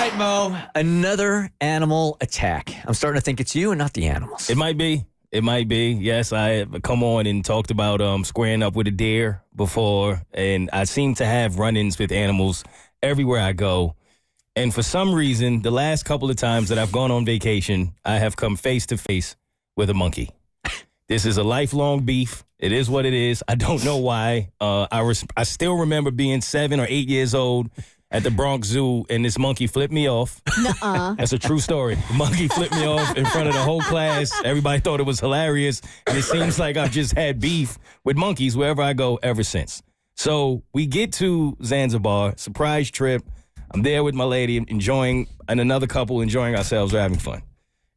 right, Mo. Another animal attack. I'm starting to think it's you and not the animals. It might be. It might be. Yes, I have come on and talked about squaring up with a deer before, and I seem to have run-ins with animals everywhere I go. And for some reason, the last couple of times that I've gone on vacation, I have come face-to-face with a monkey. This is a lifelong beef. It is what it is. I don't know why. I still remember being 7 or 8 years old at the Bronx Zoo, and this monkey flipped me off. Nuh-uh. That's a true story. The monkey flipped me off in front of the whole class. Everybody thought it was hilarious, and it seems like I've just had beef with monkeys wherever I go ever since. So we get to Zanzibar, surprise trip. I'm there with my lady, enjoying, and another couple enjoying ourselves, we're having fun.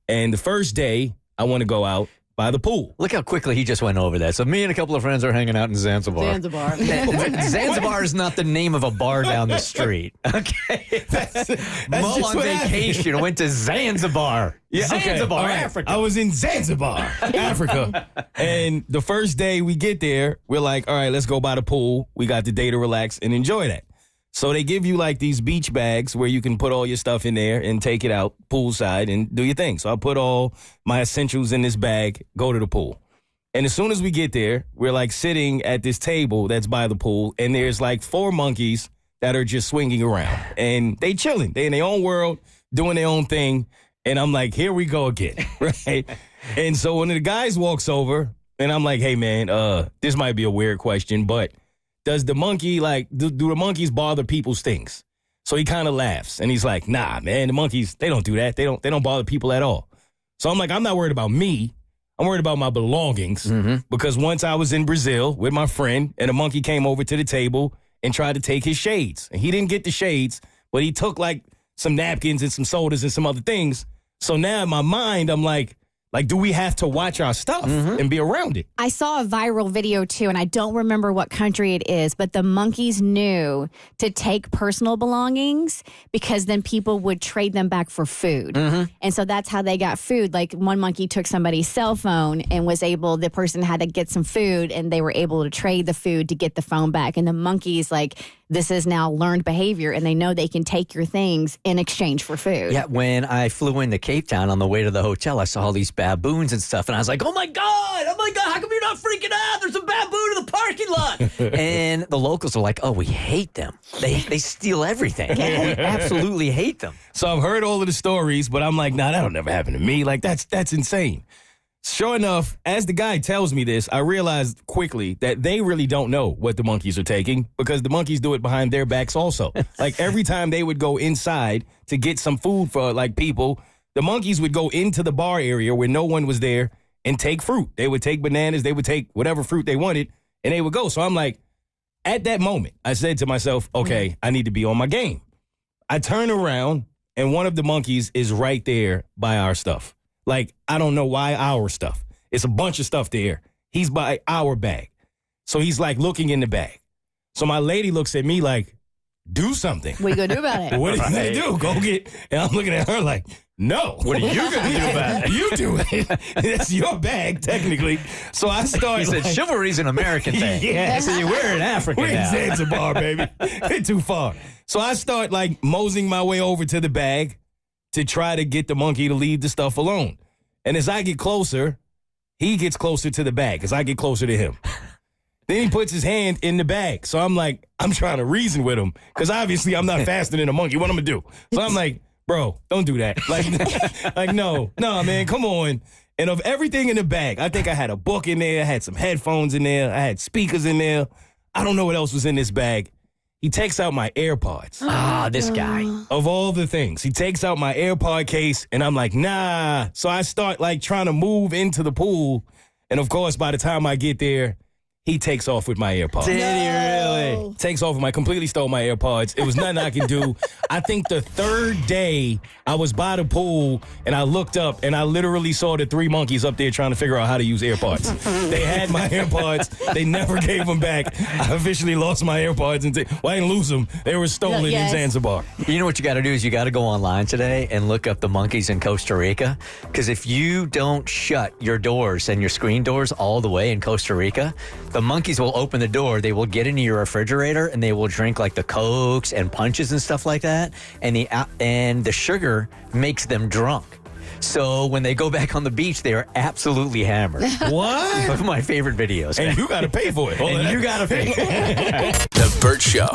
And the first day, I want to go out by the pool. Look how quickly he just went over that. So me and a couple of friends are hanging out in Zanzibar. Zanzibar is not the name of a bar down the street. Okay. That's Mo on vacation went to Zanzibar. Yeah, Zanzibar, okay. Africa. I was in Zanzibar, Africa. And the first day we get there, we're like, all right, let's go by the pool. We got the day to relax and enjoy that. So they give you like these beach bags where you can put all your stuff in there and take it out poolside and do your thing. So I put all my essentials in this bag, go to the pool. And as soon as we get there, we're like sitting at this table that's by the pool, and there's like 4 monkeys that are just swinging around. And they chilling. They in their own world, doing their own thing. And I'm like, here we go again, right? And so when the guys walks over, and I'm like, hey, man, this might be a weird question, but does the monkey, do the monkeys bother people's things? So he kind of laughs, and he's like, nah, man, the monkeys, they don't do that. They don't bother people at all. So I'm like, I'm not worried about me. I'm worried about my belongings, because once I was in Brazil with my friend, and a monkey came over to the table and tried to take his shades. And he didn't get the shades, but he took, like, some napkins and some sodas and some other things. So now in my mind, I'm like, do we have to watch our stuff and be around it? I saw a viral video, too, and I don't remember what country it is, but the monkeys knew to take personal belongings because then people would trade them back for food. And so that's how they got food. Like, one monkey took somebody's cell phone and the person had to get some food, and they were able to trade the food to get the phone back. And the monkeys, this is now learned behavior, and they know they can take your things in exchange for food. Yeah, when I flew into Cape Town on the way to the hotel, I saw all these baboons and stuff, and I was like, oh my God, how come you're not freaking out? There's a baboon in the parking lot. And the locals are like, oh, we hate them. They steal everything. We absolutely hate them. So I've heard all of the stories, but I'm like, nah, that'll never happen to me. That's insane. Sure enough, as the guy tells me this, I realized quickly that they really don't know what the monkeys are taking, because the monkeys do it behind their backs also. Every time they would go inside to get some food for people, the monkeys would go into the bar area where no one was there and take fruit. They would take bananas, they would take whatever fruit they wanted, and they would go. So I'm like, at that moment, I said to myself, okay, I need to be on my game. I turn around, and one of the monkeys is right there by our stuff. I don't know why our stuff. It's a bunch of stuff there. He's by our bag. So he's looking in the bag. So my lady looks at me like, do something. What are you going to do about it? What are you going to do? Go get, and I'm looking at her like, no. What are you going to do about it? You do it. It's your bag, technically. So I started. He said, chivalry's an American thing. Yeah. So we're in Africa We're now. in Zanzibar, baby. It's too far. So I start moseying my way over to the bag to try to get the monkey to leave the stuff alone. And as I get closer, he gets closer to the bag as I get closer to him. Then he puts his hand in the bag. So I'm trying to reason with him, because obviously I'm not faster than a monkey. What I'm going to do? So I'm like, bro, don't do that. No, man, come on. And of everything in the bag, I think I had a book in there. I had some headphones in there. I had speakers in there. I don't know what else was in this bag. He takes out my AirPods. This guy. Of all the things. He takes out my AirPod case, and I'm like, nah. So I start trying to move into the pool. And of course, by the time I get there, he takes off with my AirPods. Did he really? Takes off with completely stole my AirPods. It was nothing I can do. I think the third day I was by the pool and I looked up and I literally saw the 3 monkeys up there trying to figure out how to use AirPods. They had my AirPods. They never gave them back. I officially lost my AirPods. I didn't lose them. They were stolen in Zanzibar. You know what you got to do is you got to go online today and look up the monkeys in Costa Rica. Because if you don't shut your doors and your screen doors all the way in Costa Rica, the monkeys will open the door. They will get into your refrigerator refrigerator, and they will drink like the Cokes and punches and stuff like that. And the sugar makes them drunk. So when they go back on the beach, they are absolutely hammered. What? One of my favorite videos. And you got to pay for it. And you got to pay. The Bert Show.